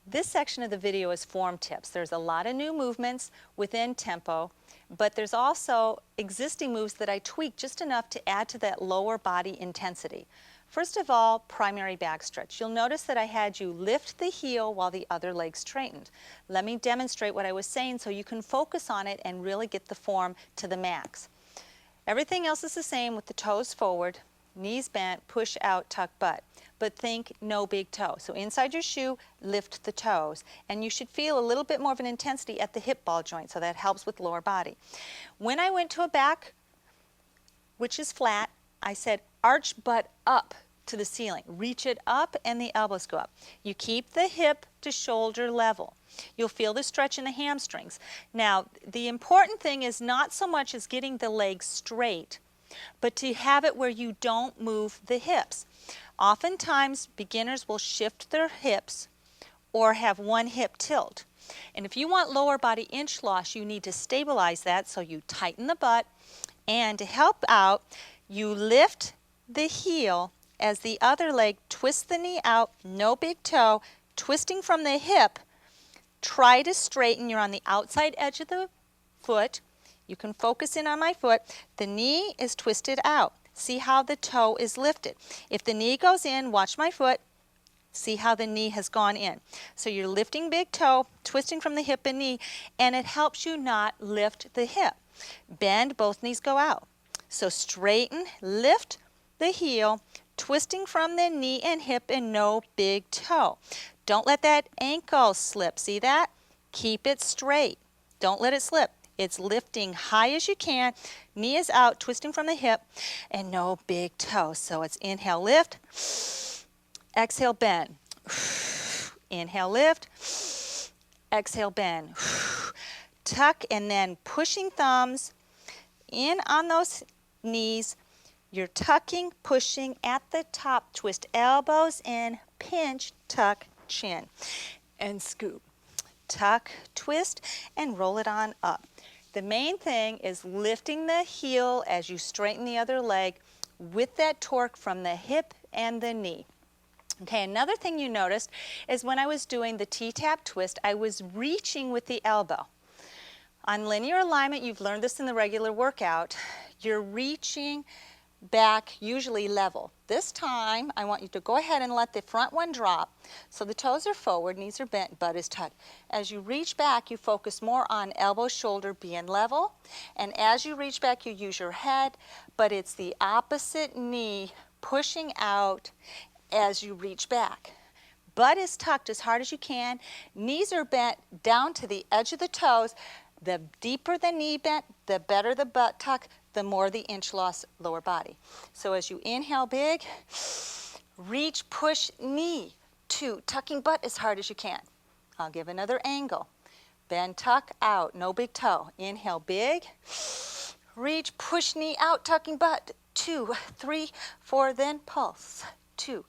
This section of the video is form tips. There's a lot of new movements within tempo, but there's also existing moves that I tweak just enough to add to that lower body intensity. First of all, primary back stretch. You'll notice that I had you lift the heel while the other leg straightened. Let me demonstrate what I was saying so you can focus on it and really get the form to the max. Everything else is the same with the toes forward, knees bent, push out, tuck butt. But think no big toe. So inside your shoe, lift the toes. And you should feel a little bit more of an intensity at the hip ball joint, so that helps with lower body. When I went to a back, which is flat, I said arch butt up to the ceiling. Reach it up and the elbows go up. You keep the hip to shoulder level. You'll feel the stretch in the hamstrings. Now, the important thing is not so much as getting the legs straight, but to have it where you don't move the hips. Oftentimes, beginners will shift their hips or have one hip tilt. And if you want lower body inch loss, you need to stabilize that, so you tighten the butt. And to help out, you lift the heel as the other leg twists the knee out, no big toe, twisting from the hip. Try to straighten. You're on the outside edge of the foot. You can focus in on my foot. The knee is twisted out. See how the toe is lifted. If the knee goes in, watch my foot. See how the knee has gone in. So you're lifting big toe, twisting from the hip and knee, and it helps you not lift the hip. Bend, both knees go out. So straighten, lift the heel, twisting from the knee and hip and no big toe. Don't let that ankle slip. See that? Keep it straight. Don't let it slip. It's lifting high as you can, knee is out, twisting from the hip, and no big toe. So it's inhale, lift, exhale, bend. Inhale, lift, exhale, bend. Tuck, and then pushing thumbs in on those knees. You're tucking, pushing at the top. Twist elbows in, pinch, tuck, chin, and scoop. Tuck, twist, and roll it on up. The main thing is lifting the heel as you straighten the other leg with that torque from the hip and the knee. Okay, another thing you noticed is when I was doing the T-Tapp twist, I was reaching with the elbow. On linear alignment, you've learned this in the regular workout, you're reaching back, usually level. This time, I want you to go ahead and let the front one drop. So the toes are forward, knees are bent, butt is tucked. As you reach back, you focus more on elbow, shoulder being level. And as you reach back, you use your head, but it's the opposite knee pushing out as you reach back. Butt is tucked as hard as you can. Knees are bent down to the edge of the toes. The deeper the knee bent, the better the butt tuck, the more the inch loss lower body. So as you inhale big, reach, push, knee, 2, tucking butt as hard as you can. I'll give another angle. Bend, tuck, out, no big toe. Inhale big, reach, push, knee out, tucking butt, 2, 3, 4, then pulse, 2.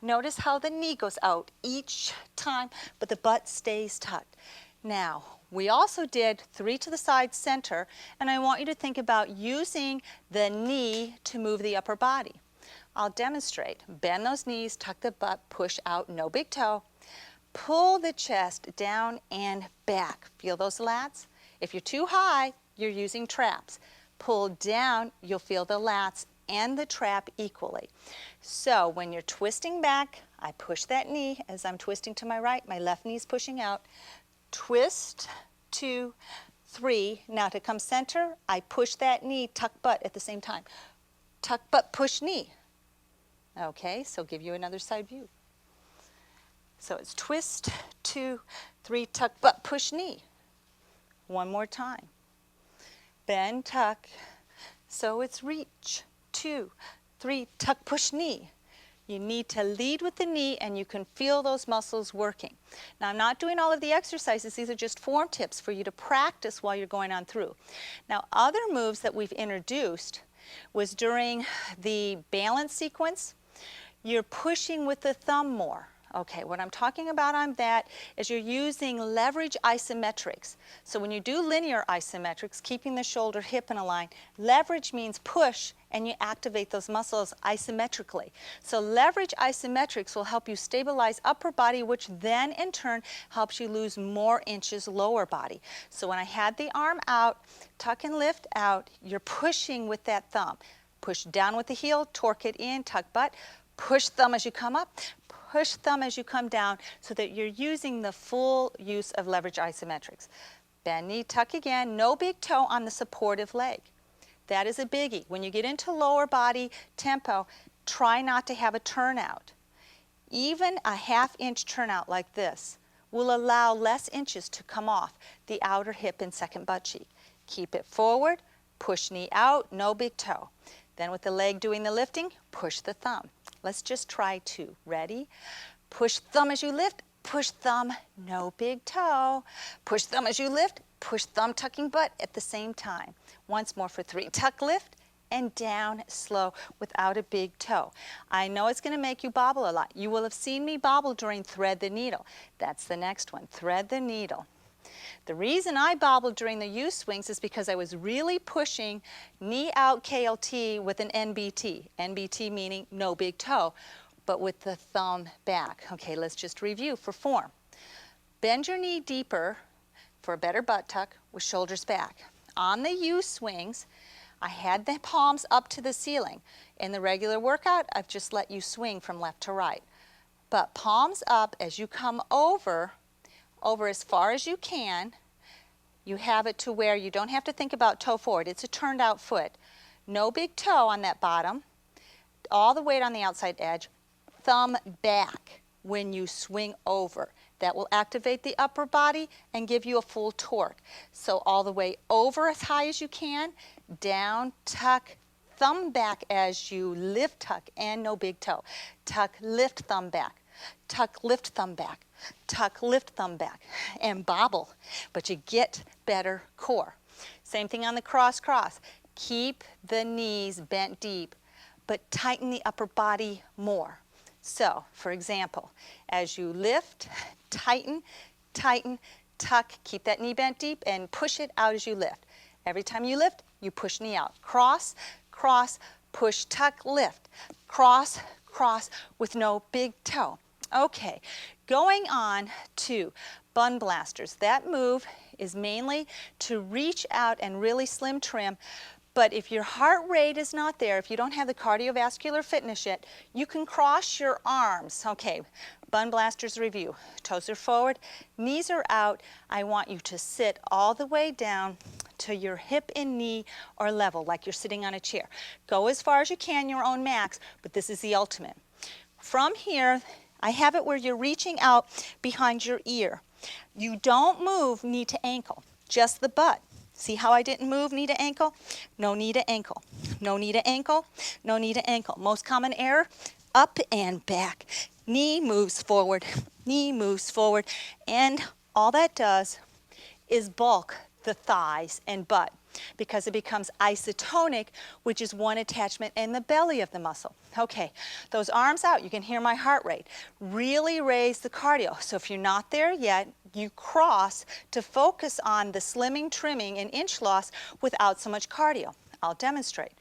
Notice how the knee goes out each time, but the butt stays tucked. Now, we also did 3 to the side center, and I want you to think about using the knee to move the upper body. I'll demonstrate. Bend those knees, tuck the butt, push out, no big toe. Pull the chest down and back. Feel those lats? If you're too high, you're using traps. Pull down, you'll feel the lats and the trap equally. So when you're twisting back, I push that knee as I'm twisting to my right, my left knee is pushing out. Twist, 2, 3. Now to come center, I push that knee, tuck butt at the same time. Tuck butt, push knee. Okay, so give you another side view. So it's twist, 2, 3, tuck butt, push knee. One more time. Bend, tuck. So it's reach, 2, 3, tuck, push knee. You need to lead with the knee, and you can feel those muscles working. Now, I'm not doing all of the exercises. These are just form tips for you to practice while you're going on through. Now, other moves that we've introduced was during the balance sequence, you're pushing with the thumb more. Okay, what I'm talking about on that is you're using leverage isometrics. So when you do linear isometrics, keeping the shoulder hip in a line, leverage means push and you activate those muscles isometrically. So leverage isometrics will help you stabilize upper body, which then in turn helps you lose more inches lower body. So when I had the arm out, tuck and lift out, you're pushing with that thumb. Push down with the heel, torque it in, tuck butt, push thumb as you come up, push thumb as you come down so that you're using the full use of leverage isometrics. Bend knee, tuck again, no big toe on the supportive leg. That is a biggie. When you get into lower body tempo, try not to have a turnout. Even a ½ inch turnout like this will allow less inches to come off the outer hip and second butt cheek. Keep it forward, push knee out, no big toe. Then with the leg doing the lifting, push the thumb. Let's just try 2. Ready? Push thumb as you lift, push thumb, no big toe. Push thumb as you lift, push thumb tucking butt at the same time. Once more for 3. Tuck, lift, and down slow without a big toe. I know it's going to make you bobble a lot. You will have seen me bobble during thread the needle. That's the next one, thread the needle. The reason I bobbled during the U swings is because I was really pushing knee out KLT with an NBT. NBT meaning no big toe, but with the thumb back. Okay, let's just review for form. Bend your knee deeper for a better butt tuck with shoulders back. On the U swings, I had the palms up to the ceiling. In the regular workout, I've just let you swing from left to right. But palms up as you come over as far as you can. You have it to where you don't have to think about toe forward. It's a turned out foot. No big toe on that bottom. All the weight on the outside edge. Thumb back when you swing over. That will activate the upper body and give you a full torque. So all the way over as high as you can, down, tuck, thumb back as you lift, tuck, and no big toe. Tuck, lift, thumb back. Tuck, lift, thumb back. Tuck, lift, thumb back, and bobble, but you get better core. Same thing on the cross. Keep the knees bent deep, but tighten the upper body more. So, for example, as you lift, tighten, tuck, keep that knee bent deep, and push it out as you lift. Every time you lift, you push knee out. Cross, push, tuck, lift. Cross with no big toe. Okay, going on to Bun Blasters. That move is mainly to reach out and really slim trim, but if your heart rate is not there, if you don't have the cardiovascular fitness yet, you can cross your arms. Okay, Bun Blasters review. Toes are forward, knees are out. I want you to sit all the way down to your hip and knee are level, like you're sitting on a chair. Go as far as you can, your own max, but this is the ultimate. From here, I have it where you're reaching out behind your ear. You don't move knee to ankle, just the butt. See how I didn't move knee to ankle? No knee to ankle. No knee to ankle. No knee to ankle. Most common error, up and back. Knee moves forward, and all that does is bulk the thighs and butt because it becomes isotonic, which is one attachment in the belly of the muscle. Okay, those arms out, you can hear my heart rate. Really raise the cardio. So if you're not there yet, you cross to focus on the slimming, trimming, and inch loss without so much cardio. I'll demonstrate.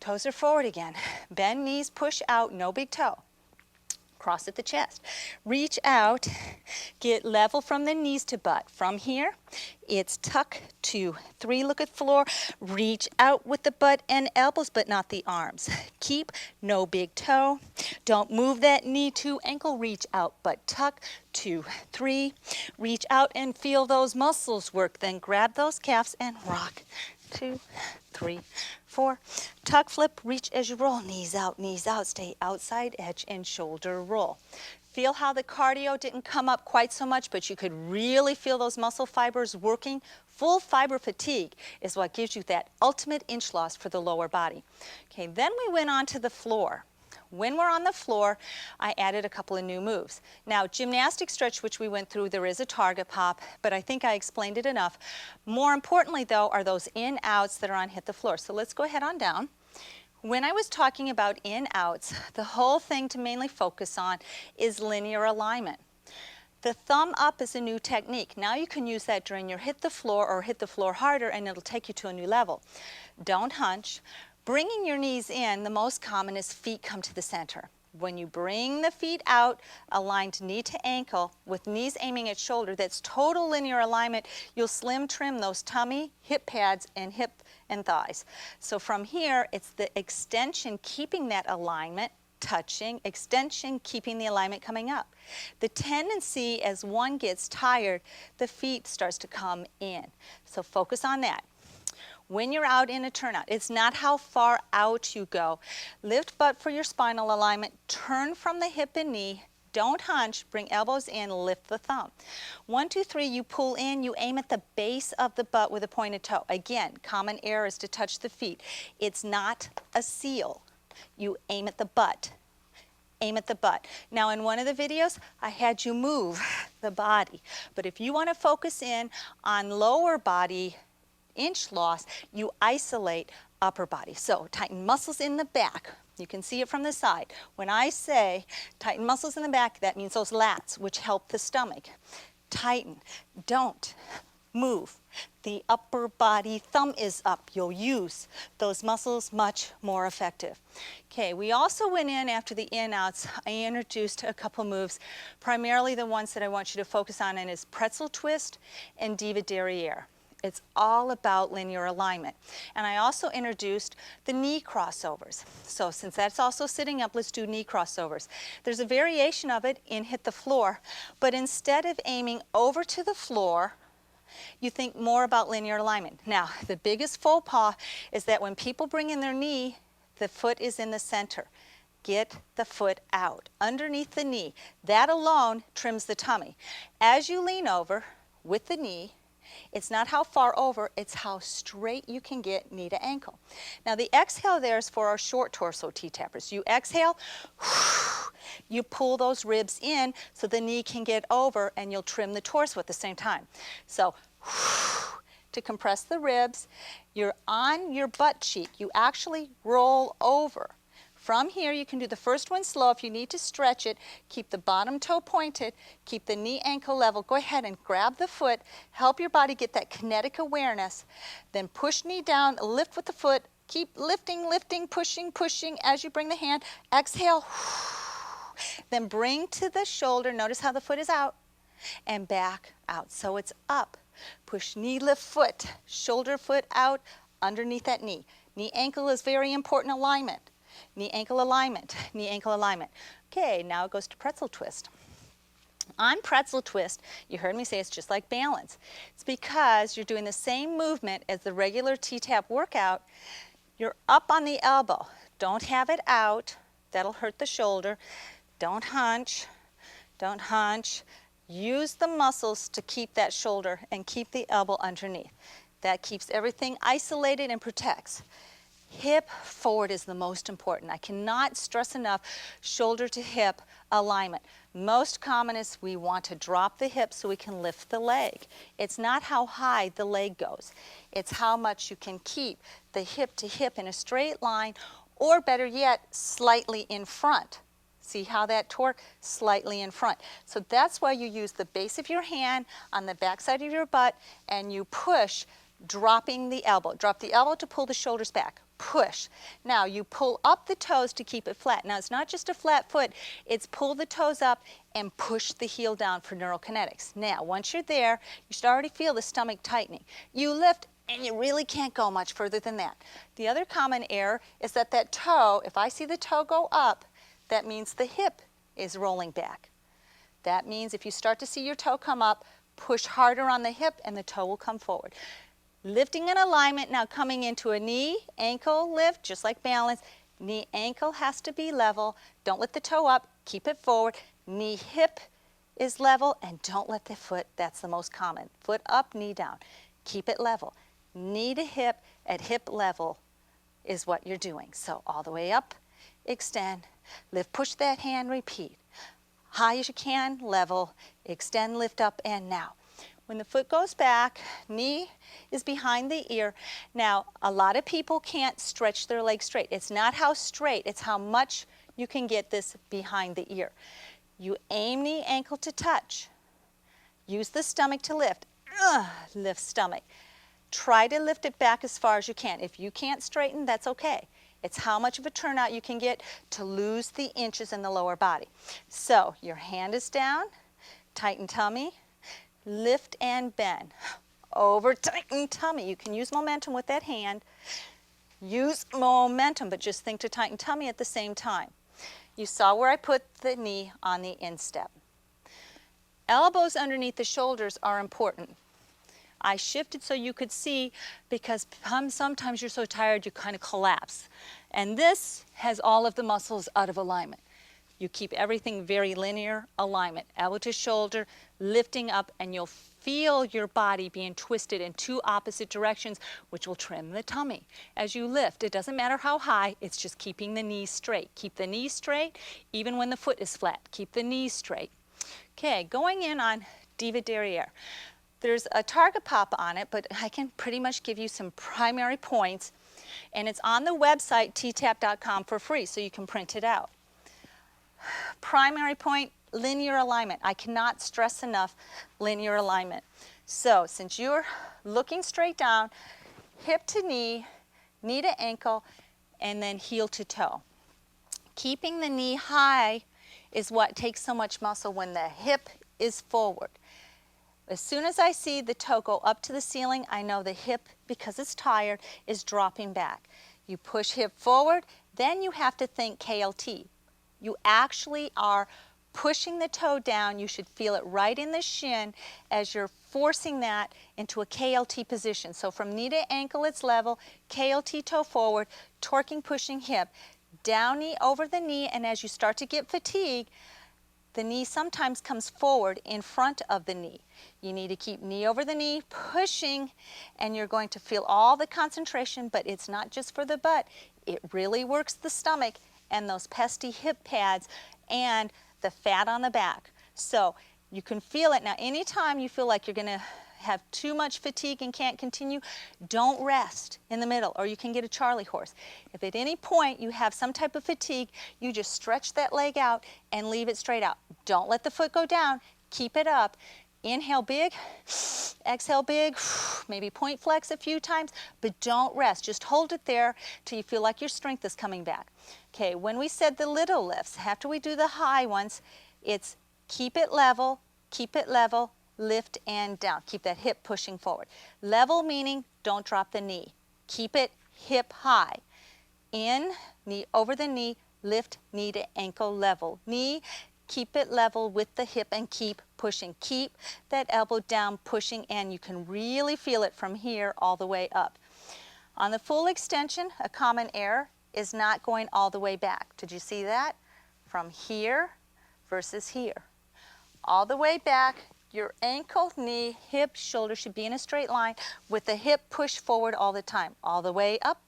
Toes are forward again. Bend knees, push out, no big toe. Cross at the chest. Reach out, get level from the knees to butt. From here, it's tuck, 2, 3, look at floor. Reach out with the butt and elbows, but not the arms. Keep, no big toe. Don't move that knee to ankle, reach out, but tuck, 2, 3. Reach out and feel those muscles work. Then grab those calves and rock. 2, 3, 4. Tuck, flip, reach as you roll. Knees out, stay outside edge and shoulder roll. Feel how the cardio didn't come up quite so much, but you could really feel those muscle fibers working. Full fiber fatigue is what gives you that ultimate inch loss for the lower body. Okay, then we went on to the floor. When we're on the floor, I added a couple of new moves. Now, gymnastic stretch, which we went through, there is a target pop, but I think I explained it enough. More importantly, though, are those in-outs that are on hit the floor. So let's go ahead on down. When I was talking about in-outs, the whole thing to mainly focus on is linear alignment. The thumb up is a new technique. Now you can use that during your hit the floor or hit the floor harder, and it'll take you to a new level. Don't hunch. Bringing your knees in, the most common is feet come to the center. When you bring the feet out, aligned knee to ankle, with knees aiming at shoulder, that's total linear alignment. You'll slim trim those tummy, hip pads, and hip and thighs. So from here, it's the extension keeping that alignment, touching, extension, keeping the alignment coming up. The tendency as one gets tired, the feet starts to come in. So focus on that. When you're out in a turnout, it's not how far out you go. Lift butt for your spinal alignment, turn from the hip and knee, don't hunch, bring elbows in, lift the thumb. 1, 2, 3, you pull in, you aim at the base of the butt with a pointed toe. Again, common error is to touch the feet. It's not a seal. You aim at the butt. Aim at the butt. Now in one of the videos, I had you move the body. But if you want to focus in on lower body inch loss, you isolate upper body. So tighten muscles in the back. You can see it from the side. When I say tighten muscles in the back, that means those lats, which help the stomach. Tighten. Don't move. The upper body thumb is up. You'll use those muscles much more effective. Okay, we also went in after the in-outs. I introduced a couple moves, primarily the ones that I want you to focus on, and is Pretzel Twist and Diva Derriere. It's all about linear alignment. And I also introduced the knee crossovers. So since that's also sitting up, let's do knee crossovers. There's a variation of it in hit the floor, but instead of aiming over to the floor, you think more about linear alignment. Now, the biggest faux pas is that when people bring in their knee, the foot is in the center. Get the foot out, underneath the knee. That alone trims the tummy. As you lean over with the knee, it's not how far over, it's how straight you can get knee to ankle. Now the exhale there is for our short torso T-tappers. You exhale, you pull those ribs in so the knee can get over, and you'll trim the torso at the same time. So to compress the ribs, you're on your butt cheek. You actually roll over. From here, you can do the first one slow. If you need to stretch it, keep the bottom toe pointed, keep the knee ankle level. Go ahead and grab the foot, help your body get that kinetic awareness. Then push knee down, lift with the foot, keep lifting, lifting, pushing, pushing as you bring the hand. Exhale, then bring to the shoulder. Notice how the foot is out and back out. So it's up. Push knee, lift foot, shoulder, foot out underneath that knee. Knee ankle is very important alignment. Knee ankle alignment, knee ankle alignment. Okay, now it goes to pretzel twist. On pretzel twist, you heard me say it's just like balance. It's because you're doing the same movement as the regular T-tap workout. You're up on the elbow. Don't have it out. That'll hurt the shoulder. Don't hunch. Don't hunch. Use the muscles to keep that shoulder and keep the elbow underneath. That keeps everything isolated and protects. Hip forward is the most important. I cannot stress enough shoulder to hip alignment. Most common is we want to drop the hip so we can lift the leg. It's not how high the leg goes. It's how much you can keep the hip to hip in a straight line, or better yet, slightly in front. See how that torque? Slightly in front. So that's why you use the base of your hand on the back side of your butt, and you push, dropping the elbow. Drop the elbow to pull the shoulders back. Push. Now you pull up the toes to keep it flat. Now it's not just a flat foot, it's pull the toes up and push the heel down for neural kinetics. Now once you're there, you should already feel the stomach tightening. You lift and you really can't go much further than that. The other common error is that toe, if I see the toe go up, that means the hip is rolling back. That means if you start to see your toe come up, push harder on the hip and the toe will come forward. Lifting in alignment, now coming into a knee, ankle lift, just like balance. Knee, ankle has to be level. Don't let the toe up, keep it forward. Knee, hip is level, and don't let the foot, that's the most common. Foot up, knee down. Keep it level. Knee to hip at hip level is what you're doing. So all the way up, extend, lift, push that hand, repeat. High as you can, level, extend, lift up, and now. When the foot goes back, knee is behind the ear. Now, a lot of people can't stretch their legs straight. It's not how straight, it's how much you can get this behind the ear. You aim knee, ankle to touch. Use the stomach to lift. Lift stomach. Try to lift it back as far as you can. If you can't straighten, that's okay. It's how much of a turnout you can get to lose the inches in the lower body. So your hand is down, tighten tummy, lift and bend. Over, tighten tummy. You can use momentum with that hand. Use momentum, but just think to tighten tummy at the same time. You saw where I put the knee on the instep. Elbows underneath the shoulders are important. I shifted so you could see because sometimes you're so tired you kind of collapse. And this has all of the muscles out of alignment. You keep everything very linear alignment. Elbow to shoulder, lifting up, and you'll feel your body being twisted in two opposite directions, which will trim the tummy. As you lift, it doesn't matter how high, it's just keeping the knees straight. Keep the knees straight even when the foot is flat. Keep the knees straight. Okay, going in on Diva Derriere. There's a target pop on it, but I can pretty much give you some primary points, and it's on the website T-Tapp.com for free, so you can print it out. Primary point, linear alignment. I cannot stress enough linear alignment. So since you're looking straight down, hip to knee, knee to ankle, and then heel to toe. Keeping the knee high is what takes so much muscle when the hip is forward. As soon as I see the toe go up to the ceiling, I know the hip, because it's tired, is dropping back. You push hip forward, then you have to think KLT. You actually are pushing the toe down. You should feel it right in the shin as you're forcing that into a KLT position. So from knee to ankle, it's level, KLT toe forward, torquing, pushing hip, down knee over the knee, and as you start to get fatigue, the knee sometimes comes forward in front of the knee. You need to keep knee over the knee, pushing, and you're going to feel all the concentration, but it's not just for the butt. It really works the stomach and those pesky hip pads and the fat on the back. So you can feel it. Now, anytime you feel like you're going to have too much fatigue and can't continue, don't rest in the middle, or you can get a Charlie horse. If at any point you have some type of fatigue, you just stretch that leg out and leave it straight out. Don't let the foot go down. Keep it up. Inhale big, exhale big, maybe point flex a few times, but don't rest. Just hold it there till you feel like your strength is coming back. Okay, when we said the little lifts, after we do the high ones, it's keep it level, lift and down. Keep that hip pushing forward. Level meaning don't drop the knee. Keep it hip high. In, knee over the knee, lift knee to ankle level. Knee, keep it level with the hip and keep pushing. Keep that elbow down pushing, and you can really feel it from here all the way up. On the full extension, a common error is not going all the way back. Did you see that? From here versus here. All the way back, your ankle, knee, hip, shoulder should be in a straight line with the hip push forward all the time. All the way up,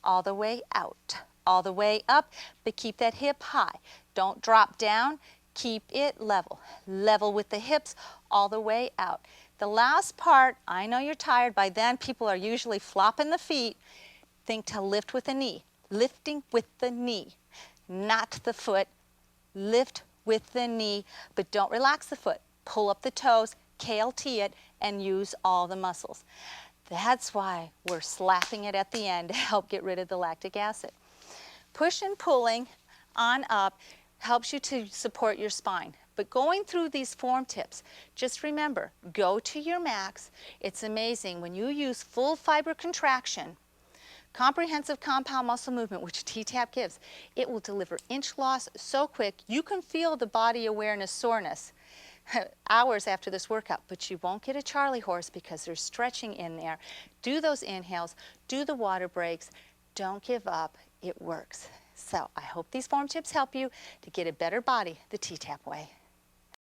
all the way out, all the way up, but keep that hip high. Don't drop down. Keep it level. Level with the hips all the way out. The last part, I know you're tired. By then, people are usually flopping the feet. Think to lift with the knee. Lifting with the knee, not the foot. Lift with the knee, but don't relax the foot. Pull up the toes, KLT it, and use all the muscles. That's why we're slapping it at the end to help get rid of the lactic acid. Push and pulling on up helps you to support your spine. But going through these form tips, just remember, go to your max. It's amazing when you use full fiber contraction, comprehensive compound muscle movement, which T-Tapp gives, it will deliver inch loss so quick you can feel the body awareness soreness hours after this workout, but you won't get a Charlie horse because there's stretching in there. Do those inhales, do the water breaks, don't give up, it works. So I hope these form tips help you to get a better body the T-Tapp way.